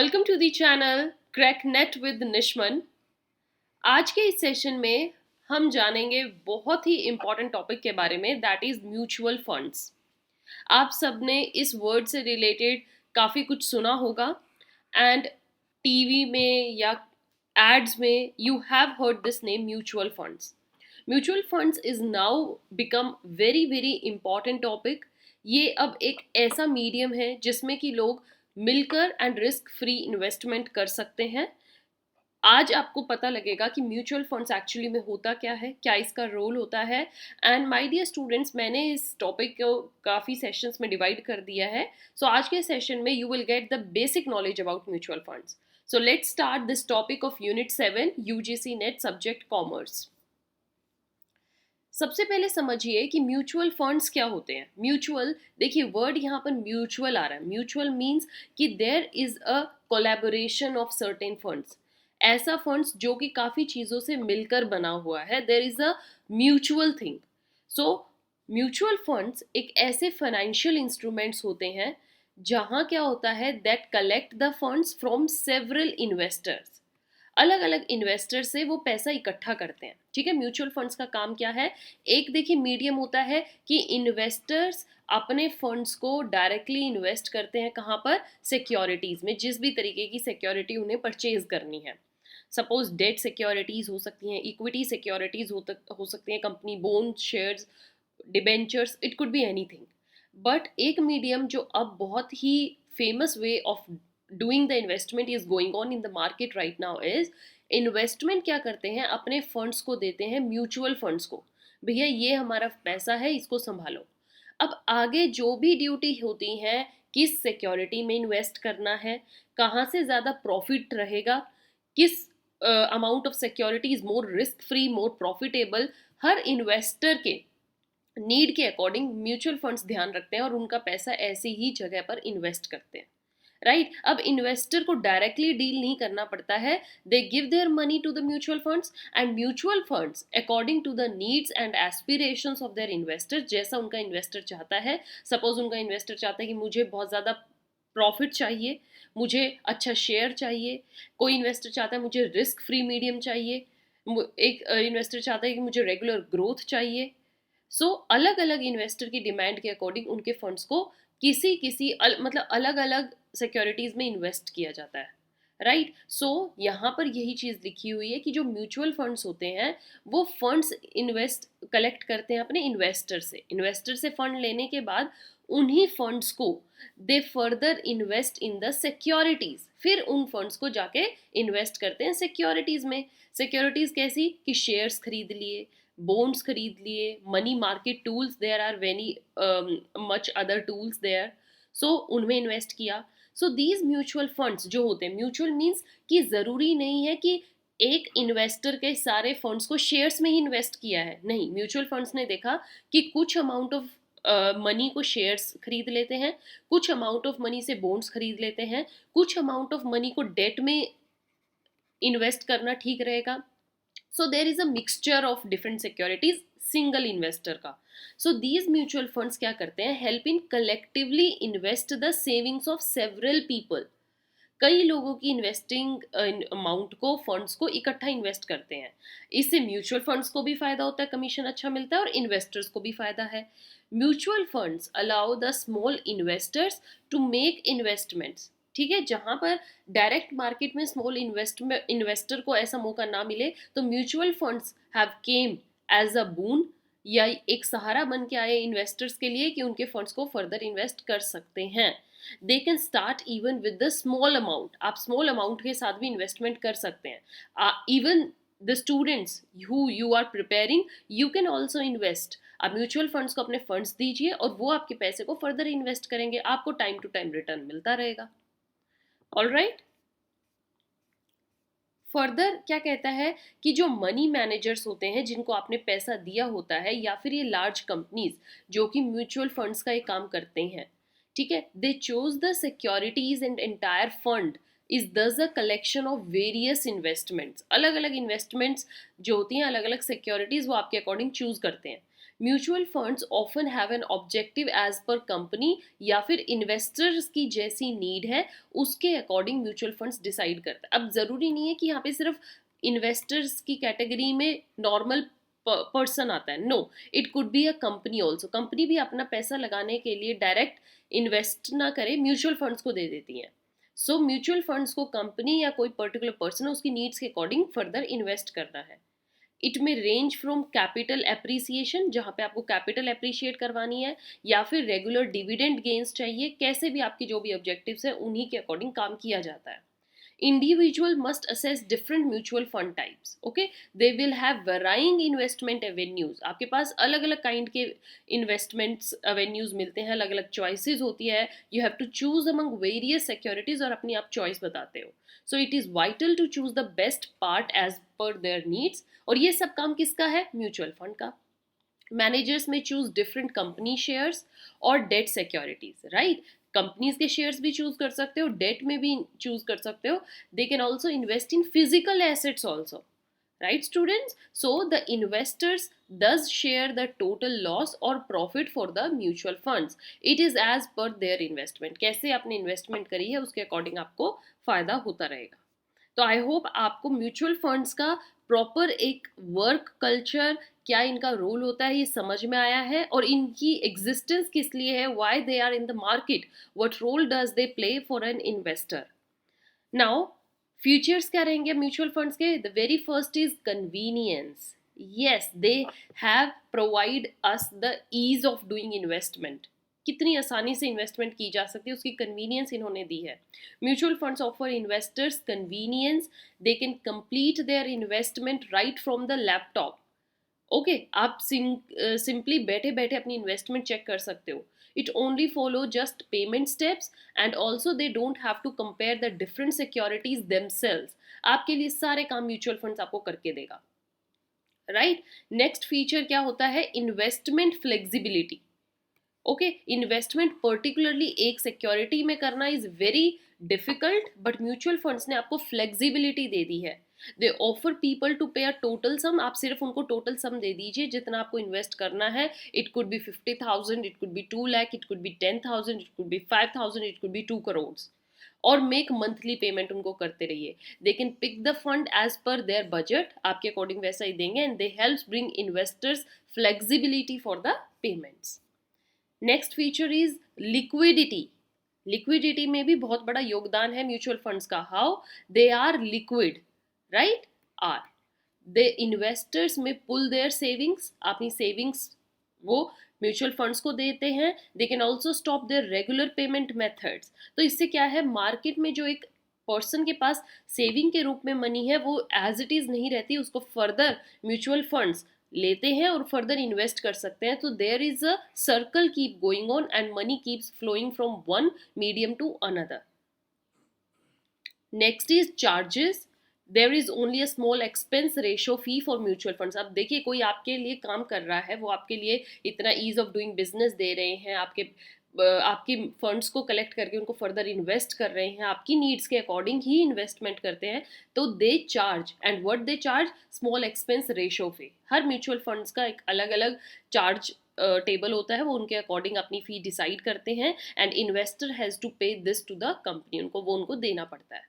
Welcome to the channel crack net with निशमन। आज के इस सेशन में हम जानेंगे बहुत ही इम्पॉर्टेंट टॉपिक के बारे में, दैट इज म्यूचुअल फंड्स। आप सबने इस वर्ड से रिलेटेड काफ़ी कुछ सुना होगा एंड टीवी में या एड्स में you have heard this name mutual funds. Mutual funds is now become very very important topic. ये अब एक ऐसा मीडियम है जिसमें कि लोग मिलकर एंड रिस्क फ्री इन्वेस्टमेंट कर सकते हैं। आज आपको पता लगेगा कि म्यूचुअल फंड्स एक्चुअली में होता क्या है, क्या इसका रोल होता है। एंड माय डियर स्टूडेंट्स, मैंने इस टॉपिक को काफ़ी सेशंस में डिवाइड कर दिया है। सो आज के सेशन में you will get the basic knowledge about mutual funds. So let's start this topic of unit 7 UGC net subject commerce. सबसे पहले समझिए कि म्यूचुअल फंड्स क्या होते हैं। म्यूचुअल, देखिए वर्ड यहाँ पर म्यूचुअल आ रहा है। म्यूचुअल मीन्स कि there is a collaboration of certain funds. ऐसा फंड्स जो कि काफ़ी चीज़ों से मिलकर बना हुआ है, there is a mutual thing. So mutual funds एक ऐसे फाइनेंशियल इंस्ट्रूमेंट्स होते हैं जहाँ क्या होता है, that collect the funds from several investors. अलग अलग इन्वेस्टर से वो पैसा इकट्ठा करते हैं। ठीक है, म्यूचुअल फंड्स का काम क्या है? एक देखिए मीडियम होता है कि इन्वेस्टर्स अपने फंड्स को डायरेक्टली इन्वेस्ट करते हैं। कहाँ पर? सिक्योरिटीज में, जिस भी तरीके की सिक्योरिटी उन्हें परचेज करनी है। सपोज डेट सिक्योरिटीज हो सकती हैं, इक्विटी सिक्योरिटीज हो सकती हैं, company bond, shares, debentures, it could be anything. But एक मीडियम जो अब बहुत ही famous way of doing the investment is going on in the market right now is, investment क्या करते हैं, अपने फंड्स को देते हैं म्यूचुअल फंड्स को। भैया ये हमारा पैसा है, इसको संभालो। अब आगे जो भी ड्यूटी होती है, किस सिक्योरिटी में इन्वेस्ट करना है, कहाँ से ज़्यादा प्रॉफिट रहेगा, किस amount of security is more risk free, more profitable, her investor के नीड के अकॉर्डिंग म्यूचुअल फंड्स ध्यान रखते हैं और उनका पैसा ऐसी ही जगह पर इन्वेस्ट करते हैं। राइट अब इन्वेस्टर को डायरेक्टली डील नहीं करना पड़ता है, they give their money to the mutual funds and mutual funds according to the needs and aspirations of their investor, जैसा उनका इन्वेस्टर चाहता है। सपोज उनका इन्वेस्टर चाहता है कि मुझे बहुत ज़्यादा प्रॉफिट चाहिए, मुझे अच्छा शेयर चाहिए, कोई इन्वेस्टर चाहता है मुझे रिस्क फ्री मीडियम चाहिए, एक इन्वेस्टर चाहता है कि मुझे रेगुलर ग्रोथ चाहिए। सो अलग अलग इन्वेस्टर की डिमांड के अकॉर्डिंग उनके फंड्स को मतलब अलग अलग सिक्योरिटीज में इन्वेस्ट किया जाता है। राइट सो यहाँ पर यही चीज़ लिखी हुई है कि जो म्यूचुअल फंड्स होते हैं वो फंड्स इन्वेस्ट कलेक्ट करते हैं अपने इन्वेस्टर से फंड लेने के बाद उन्हीं फंड्स को दे further invest in the securities, फिर उन फंड्स को जाके इन्वेस्ट करते हैं सिक्योरिटीज में। सिक्योरिटीज कैसी कि शेयर्स खरीद लिए, बॉन्ड्स खरीद लिए, money market tools, there are very much other tools there, so उनमें इन्वेस्ट किया। सो दीज म्यूचुअल फंड्स जो होते हैं, म्यूचुअल मीन्स कि ज़रूरी नहीं है कि एक इन्वेस्टर के सारे फंड्स को शेयर्स में ही इन्वेस्ट किया है, नहीं। म्यूचुअल फंड्स ने देखा कि कुछ अमाउंट ऑफ मनी को शेयर्स खरीद लेते हैं, कुछ अमाउंट ऑफ मनी से बॉन्ड्स खरीद लेते हैं, कुछ अमाउंट ऑफ मनी को डेट में इन्वेस्ट करना ठीक रहेगा। So there is a mixture of different securities single investor का। सो दीज म्यूचुअल फंड्स क्या करते हैं, help in collectively invest the savings of several people. कई लोगों की इन्वेस्टिंग अमाउंट को, फंड्स को इकट्ठा इन्वेस्ट करते हैं। इससे म्यूचुअल फंड्स को भी फायदा होता है, कमीशन अच्छा मिलता है, और इन्वेस्टर्स को भी फायदा है। Mutual funds allow the small investors to make investments. ठीक है, जहां पर डायरेक्ट मार्केट में स्मॉल इन्वेस्टर को ऐसा मौका ना मिले, तो mutual funds have came as a boon, या एक सहारा बन के आए इन्वेस्टर्स के लिए कि उनके फंड्स को फर्दर इन्वेस्ट कर सकते हैं। They can start even with the small amount, आप स्मॉल अमाउंट के साथ भी इन्वेस्टमेंट कर सकते हैं। Even the students who you are preparing, you can also invest. आप म्यूचुअल फंड्स को अपने फंड्स दीजिए और वो आपके पैसे को फर्दर इन्वेस्ट करेंगे, आपको टाइम टू टाइम रिटर्न मिलता रहेगा। ऑल राइट, फर्दर क्या कहता है कि जो मनी मैनेजर्स होते हैं, जिनको आपने पैसा दिया होता है, या फिर ये लार्ज कंपनीज जो कि म्यूचुअल फंड्स का एक काम करते हैं, ठीक है, they chose the securities and entire fund is thus a collection of various investments. अलग अलग इन्वेस्टमेंट्स जो होती हैं, अलग अलग सिक्योरिटीज, वो आपके अकॉर्डिंग चूज करते हैं। Mutual funds often have an objective as per company या फिर इन्वेस्टर्स की जैसी नीड है उसके अकॉर्डिंग म्यूचुअल फंड्स डिसाइड करता है। अब ज़रूरी नहीं है कि यहाँ पे सिर्फ इन्वेस्टर्स की कैटेगरी में नॉर्मल पर्सन आता है, no, it could be a company also. Company भी अपना पैसा लगाने के लिए डायरेक्ट इन्वेस्ट ना करे, म्यूचुअल फंड्स को दे देती हैं। सो म्यूचुअल फंड्स को कंपनी या कोई पर्टिकुलर पर्सन उसकी नीड्स के अकॉर्डिंग फर्दर इन्वेस्ट करना है। इट में रेंज फ्रॉम कैपिटल एप्रिसिएशन, जहाँ पे आपको कैपिटल एप्रिशिएट करवानी है, या फिर रेगुलर डिविडेंड गेन्स चाहिए, कैसे भी आपकी जो भी ऑब्जेक्टिव्स है उन्हीं के अकॉर्डिंग काम किया जाता है। Individual must assess different mutual fund types. Okay, they will have varying investment avenues. आपके पास अलग अलग काइंड के इन्वेस्टमेंट्स avenues मिलते हैं, अलग अलग चॉइसेस होती है। You have to choose among various securities और अपनी आप चॉइस बताते हो। So it is vital to choose the best part as per their needs. और ये सब काम किसका है? म्यूचुअल फंड का। Managers may choose different company shares और डेट सिक्योरिटीज, राइट? कंपनीज के शेयर्स भी चूज कर सकते हो, डेट में भी चूज कर सकते हो। दे can also invest in physical assets also, right students? So the investors does share the total loss or profit for the mutual funds. It is as per their investment. कैसे आपने investment करी है उसके according आपको फायदा होता रहेगा। तो आई होप आपको म्यूचुअल फंड्स का प्रॉपर एक वर्क कल्चर, क्या इनका रोल होता है, ये समझ में आया है, और इनकी एग्जिस्टेंस किस लिए है, why they are in the market, what role does they play for an investor. Now features क्या रहेंगे म्यूचुअल फंड्स के? The very first is convenience. Yes, they have provide us the ease of doing investment. कितनी आसानी से investment की जा सकती है उसकी कन्वीनियंस इन्होंने दी है। Mutual funds offer investors convenience, they can complete their investment right from the laptop. Okay, आप सिंपली बैठे बैठे अपनी इन्वेस्टमेंट चेक कर सकते हो। It only follow just payment steps and also they don't have to compare the different securities themselves. आपके लिए सारे काम म्यूचुअल फंड्स आपको करके देगा, राइट? नेक्स्ट फीचर क्या होता है? Investment flexibility. Okay, investment particularly एक सिक्योरिटी में करना is very difficult, but mutual funds ने आपको फ्लेक्सिबिलिटी दे दी है। दे ऑफर पीपल टू पे अ टोटल सम, आप सिर्फ उनको टोटल सम दे दीजिए जितना आपको इन्वेस्ट करना है। It could be 50,000, it could be 2 lakh, it could be 10,000, it could be 5,000, it could be 2 crore, और मेक मंथली पेमेंट उनको करते रहिए। They can pick the fund as per their budget, आपके अकॉर्डिंग वैसा ही देंगे, and they help bring investors flexibility for the payments. Next feature is liquidity. Liquidity में भी बहुत बड़ा योगदान है म्यूचुअल फंड्स का। How? They are liquid, right? Are they investors may pull their savings, अपनी सेविंग्स वो म्यूचुअल फंड्स को देते हैं। They can also stop their regular payment methods. तो इससे क्या है, मार्केट में जो एक पर्सन के पास सेविंग के रूप में मनी है वो एज इट इज नहीं रहती, उसको फर्दर म्यूचुअल फंड्स लेते हैं और फर्दर इन्वेस्ट कर सकते हैं। तो there is a circle keep going on and money keeps flowing from one medium to another. Next is charges. There is only a small expense ratio fee for mutual funds. अब देखिए, कोई आपके लिए काम कर रहा है, वो आपके लिए इतना ईज ऑफ डूइंग बिजनेस दे रहे हैं, आपके फंड्स को कलेक्ट करके उनको फर्दर इन्वेस्ट कर रहे हैं, आपकी नीड्स के अकॉर्डिंग ही इन्वेस्टमेंट करते हैं, तो they charge, and what they charge? Small expense ratio fee. Her mutual funds का एक अलग अलग चार्ज टेबल होता है, वो उनके अकॉर्डिंग अपनी फी डिसाइड करते हैं, एंड इन्वेस्टर हैज़ टू पे दिस टू द कंपनी, उनको देना पड़ता है।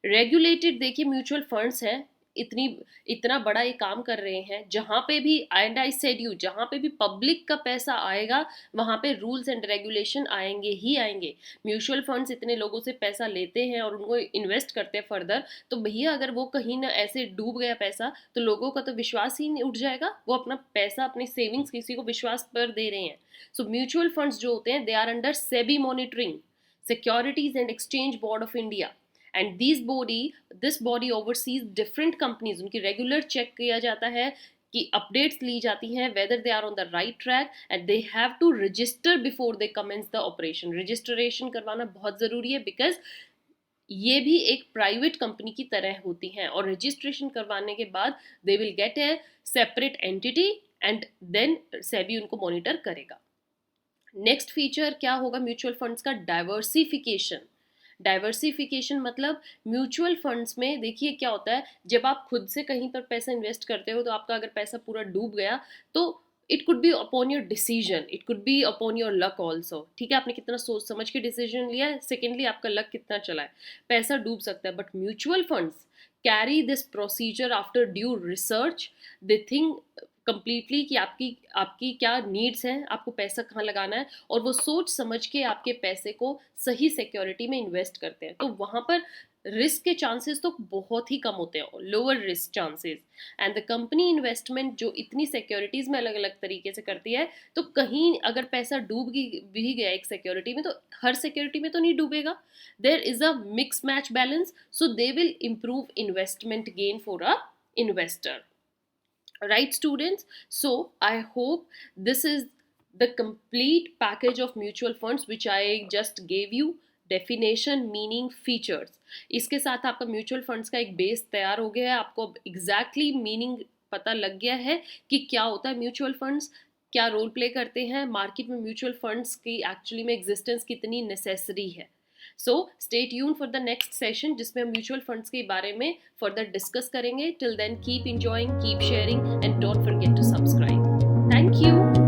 रेगुलेटेड, देखिए म्यूचुअल फंड्स हैं, इतना बड़ा ये काम कर रहे हैं, जहाँ पे भी, एंड आई सेड यू, जहाँ पे भी पब्लिक का पैसा आएगा वहाँ पे रूल्स एंड रेगुलेशन आएंगे ही आएंगे। म्यूचुअल फंड्स इतने लोगों से पैसा लेते हैं और उनको इन्वेस्ट करते हैं फर्दर, तो भैया अगर वो कहीं ना ऐसे डूब गया पैसा तो लोगों का तो विश्वास ही नहीं उठ जाएगा, वो अपना पैसा, अपनी सेविंग्स किसी को विश्वास पर दे रहे हैं। सो म्यूचुअल फंड्स जो होते हैं, they are under SEBI monitoring, securities and exchange board of India, and this body oversees different companies. उनकी रेगुलर चेक किया जाता है कि अपडेट्स ली जाती हैं, whether they are on the right track, and they have to register before they commence the operation. Registration करवाना बहुत ज़रूरी है, बिकॉज ये भी एक प्राइवेट कंपनी की तरह होती हैं, और रजिस्ट्रेशन करवाने के बाद they will get a separate entity, and then SEBI उनको मॉनिटर करेगा। नेक्स्ट फीचर क्या होगा म्यूचुअल फंड्स का? डाइवर्सिफिकेशन। डाइवर्सिफिकेशन मतलब म्यूचुअल फंड्स में देखिए क्या होता है, जब आप खुद से कहीं पर पैसा इन्वेस्ट करते हो तो आपका अगर पैसा पूरा डूब गया तो it could B upon your decision, it could B upon your luck also, ठीक है, आपने कितना सोच समझ के डिसीजन लिया है, सेकेंडली आपका लक कितना चला है, पैसा डूब सकता है। But mutual funds carry this procedure after due research, they think completely कि आपकी आपकी क्या नीड्स हैं, आपको पैसा कहाँ लगाना है, और वो सोच समझ के आपके पैसे को सही सिक्योरिटी में इन्वेस्ट करते हैं। तो वहाँ पर रिस्क के चांसेस तो बहुत ही कम होते हैं, lower risk chances. And the company investment जो इतनी सिक्योरिटीज में अलग अलग तरीके से करती है, तो कहीं अगर पैसा डूब भी गया एक सिक्योरिटी में, तो हर सिक्योरिटी में तो नहीं डूबेगा, there is a mix match balance, so they will improve investment gain for a investor. Right, students? So I hope this is the complete package of mutual funds which I just gave you, definition, meaning, features. इसके साथ आपका mutual funds का एक base तैयार हो गया है, आपको एग्जैक्टली मीनिंग पता लग गया है कि क्या होता है म्यूचुअल फंड्स, क्या रोल प्ले करते हैं मार्केट में, म्यूचुअल फंड्स की एक्चुअली में एग्जिस्टेंस कितनी नेसेसरी है। So stay tune for the next session जिसमें हम म्यूचुअल फंड्स के बारे में फर्दर डिस्कस करेंगे। Till then keep enjoying, keep sharing and don't forget to subscribe. Thank you.